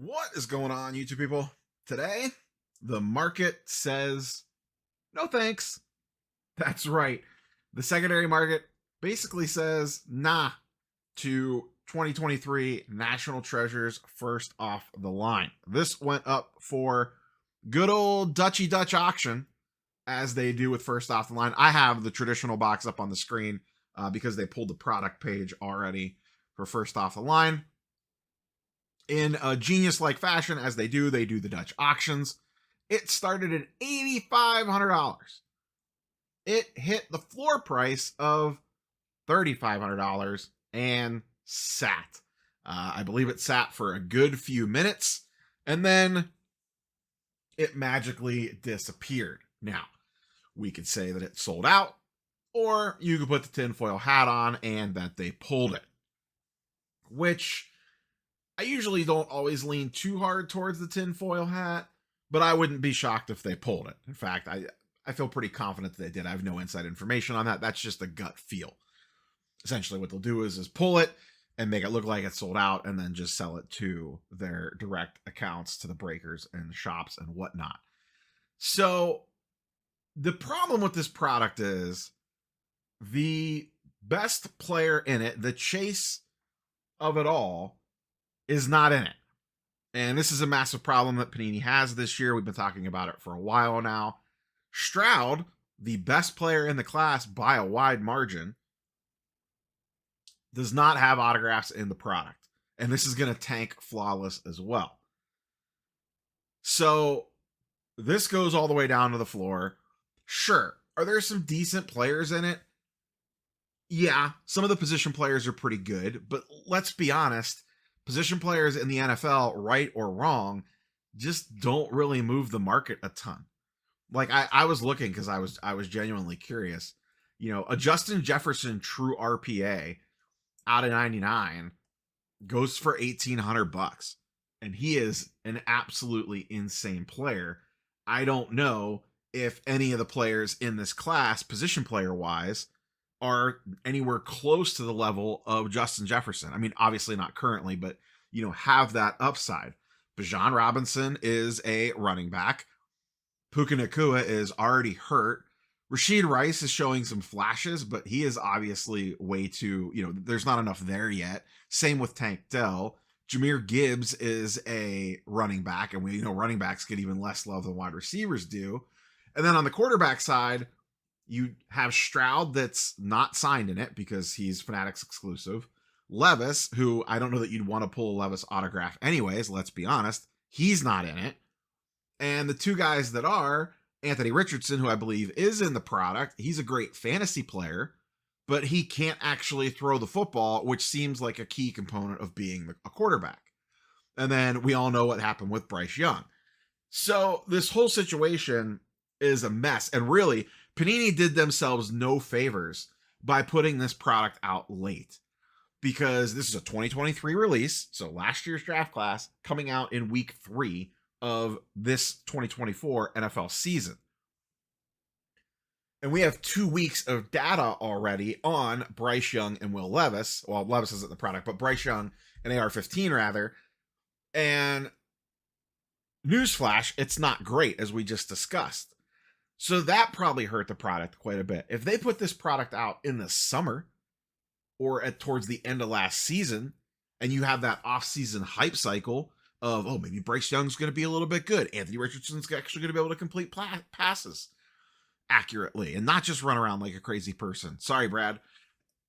What is going on, YouTube people? Today, the market says no thanks. That's right. The secondary market basically says nah to 2023 National Treasures first off the line. This went up for good old Dutchy Dutch auction, as they do with first off the line. I have the traditional box up on the screen because they pulled the product page already for first off the line. In a genius-like fashion, as they do the Dutch auctions. It started at $8,500. It hit the floor price of $3,500 and sat. I believe it sat for a good few minutes, and then it magically disappeared. Now, we could say that it sold out, or you could put the tinfoil hat on and that they pulled it, which I usually don't always lean too hard towards the tinfoil hat, but I wouldn't be shocked if they pulled it. In fact, I feel pretty confident that they did. I have no inside information on that. That's just a gut feel. Essentially, what they'll do is pull it and make it look like it's sold out and then just sell it to their direct accounts, to the breakers and shops and whatnot. So the problem with this product is the best player in it, the chase of it all, is not in it. And this is a massive problem that Panini has this year. We've been talking about it for a while now. Stroud, the best player in the class by a wide margin, does not have autographs in the product. And this is going to tank Flawless as well. So this goes all the way down to the floor. Sure, are there some decent players in it? Yeah, some of the position players are pretty good, but let's be honest, position players in the NFL, right or wrong, just don't really move the market a ton. Like I was looking because I was genuinely curious. You know, a Justin Jefferson true RPA out of 99 goes for $1,800, and he is an absolutely insane player. I don't know if any of the players in this class, position player wise, are anywhere close to the level of Justin Jefferson. I mean, obviously not currently, but, you know, have that upside. Bijan Robinson is a running back. Puka Nacua is already hurt. Rashid Rice is showing some flashes, but he is obviously way too, you know, there's not enough there yet. Same with Tank Dell. Jahmyr Gibbs is a running back, and we know running backs get even less love than wide receivers do. And then on the quarterback side, you have Stroud that's not signed in it because he's Fanatics exclusive. Levis, who I don't know that you'd want to pull a Levis autograph anyways, let's be honest, he's not in it. And the two guys that are, Anthony Richardson, who I believe is in the product, he's a great fantasy player, but he can't actually throw the football, which seems like a key component of being a quarterback. And then we all know what happened with Bryce Young. So this whole situation is a mess. And really, Panini did themselves no favors by putting this product out late, because this is a 2023 release. So last year's draft class coming out in week 3 of this 2024 NFL season. And we have 2 weeks of data already on Bryce Young and Will Levis. Well, Levis isn't the product, but Bryce Young and AR-15 rather. And newsflash, it's not great, as we just discussed. So that probably hurt the product quite a bit. If they put this product out in the summer or towards the end of last season, and you have that off-season hype cycle of, oh, maybe Bryce Young's going to be a little bit good. Anthony Richardson's actually going to be able to complete passes accurately and not just run around like a crazy person. Sorry, Brad.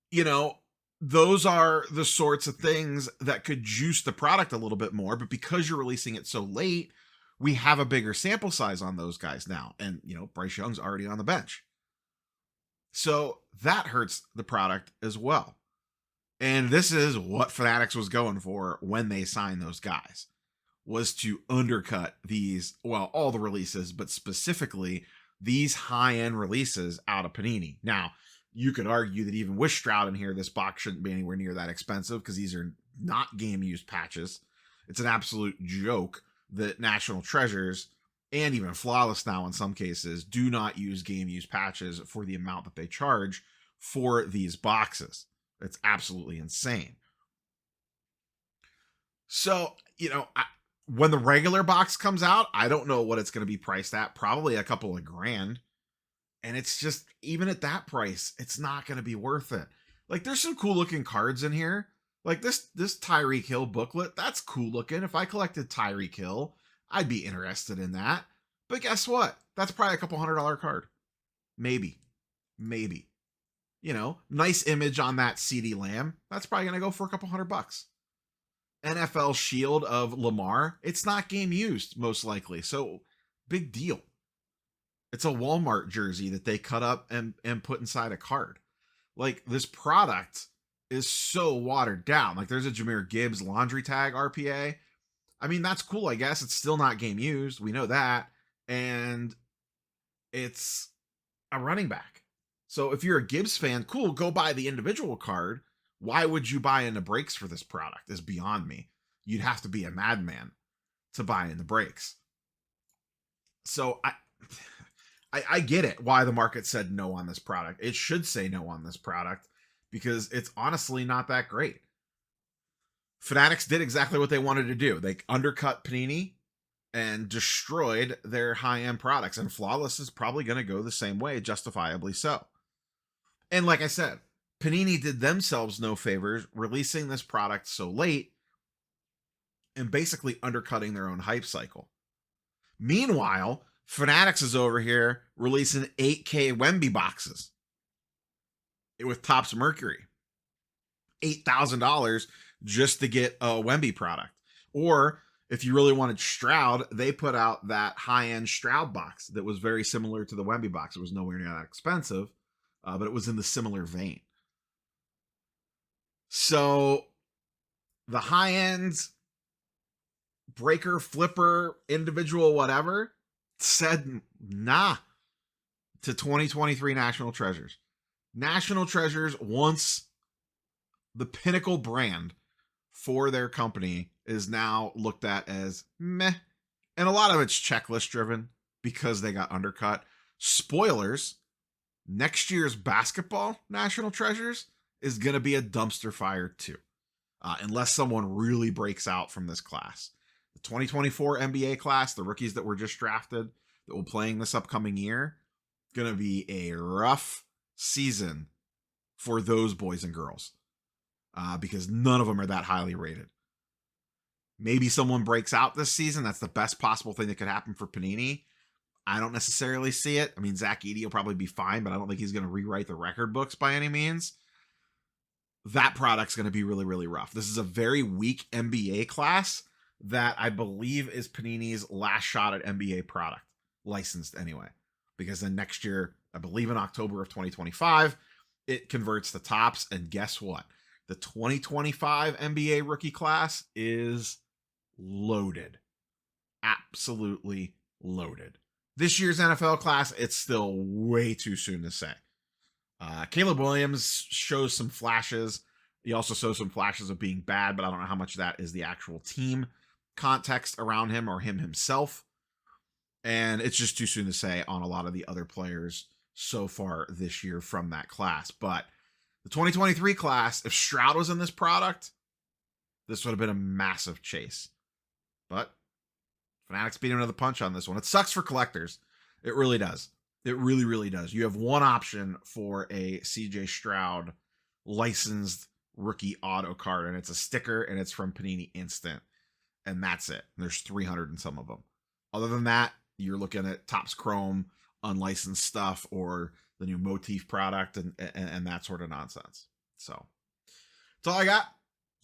You know, those are the sorts of things that could juice the product a little bit more. But because you're releasing it so late, we have a bigger sample size on those guys now. And, you know, Bryce Young's already on the bench. So that hurts the product as well. And this is what Fanatics was going for when they signed those guys, was to undercut these, well, all the releases, but specifically these high-end releases out of Panini. Now, you could argue that even with Stroud in here, this box shouldn't be anywhere near that expensive because these are not game-used patches. It's an absolute joke that National Treasures and even Flawless now in some cases do not use game-used patches for the amount that they charge for these boxes. It's absolutely insane. So, you know, When the regular box comes out, I don't know what it's going to be priced at. Probably a couple of grand. And it's just, even at that price, it's not going to be worth it. Like, there's some cool looking cards in here. Like this Tyreek Hill booklet, that's cool looking. If I collected Tyreek Hill, I'd be interested in that. But guess what? That's probably a couple $100 card. Maybe. You know, nice image on that CeeDee Lamb. That's probably going to go for a couple $100. NFL Shield of Lamar. It's not game used, most likely. So, big deal. It's a Walmart jersey that they cut up and put inside a card. Like, this product is so watered down. Like, there's a Jahmyr Gibbs laundry tag RPA. I mean, that's cool, I guess. It's still not game used. We know that. And it's a running back. So if you're a Gibbs fan, cool, go buy the individual card. Why would you buy into breaks for this product is beyond me. You'd have to be a madman to buy in the breaks. So I get it why the market said no on this product. It should say no on this product because it's honestly not that great. Fanatics did exactly what they wanted to do. They undercut Panini and destroyed their high-end products. And Flawless is probably going to go the same way, justifiably so. And like I said, Panini did themselves no favors releasing this product so late and basically undercutting their own hype cycle. Meanwhile, Fanatics is over here releasing 8K Wemby boxes with Topps Mercury. $8,000 just to get a Wemby product. Or if you really wanted Stroud, they put out that high-end Stroud box that was very similar to the Wemby box. It was nowhere near that expensive, but it was in the similar vein. So the high-end breaker, flipper, individual, whatever, said nah to 2023 National Treasures. National Treasures, once the pinnacle brand for their company, is now looked at as meh. And a lot of it's checklist driven because they got undercut. Spoilers, next year's basketball National Treasures is going to be a dumpster fire too. Unless someone really breaks out from this class. The 2024 NBA class, the rookies that were just drafted that will playing this upcoming year, going to be a rough season for those boys and girls because none of them are that highly rated. Maybe someone breaks out this season. That's the best possible thing that could happen for Panini. I don't necessarily see it. I mean, Zach Edey will probably be fine, but I don't think he's going to rewrite the record books by any means. That product's going to be really, really rough. This is a very weak NBA class that I believe is Panini's last shot at NBA product, licensed anyway. Because then next year, I believe in October of 2025, it converts to Topps. And guess what? The 2025 NBA rookie class is loaded. Absolutely loaded. This year's NFL class, it's still way too soon to say. Caleb Williams shows some flashes. He also shows some flashes of being bad, but I don't know how much of that is the actual team context around him or him himself. And it's just too soon to say on a lot of the other players so far this year from that class. But the 2023 class, if Stroud was in this product, this would have been a massive chase. But Fanatics beat him to the punch on this one. It sucks for collectors. It really does. It really, really does. You have one option for a CJ Stroud licensed rookie auto card, and it's a sticker, and it's from Panini Instant. And that's it. There's 300 and some of them. Other than that, you're looking at Topps Chrome, unlicensed stuff, or the new Motif product, and that sort of nonsense. So that's all I got.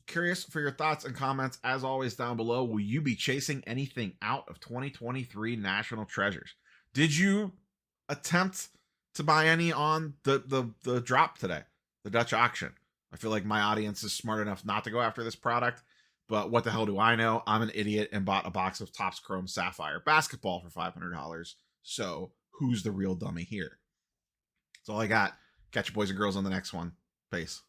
Curious for your thoughts and comments, as always, down below. Will you be chasing anything out of 2023 National Treasures? Did you attempt to buy any on the drop today, the Dutch auction? I feel like my audience is smart enough not to go after this product, but what the hell do I know? I'm an idiot and bought a box of Topps Chrome Sapphire basketball for $500. So who's the real dummy here? That's all I got. Catch you boys and girls on the next one. Peace.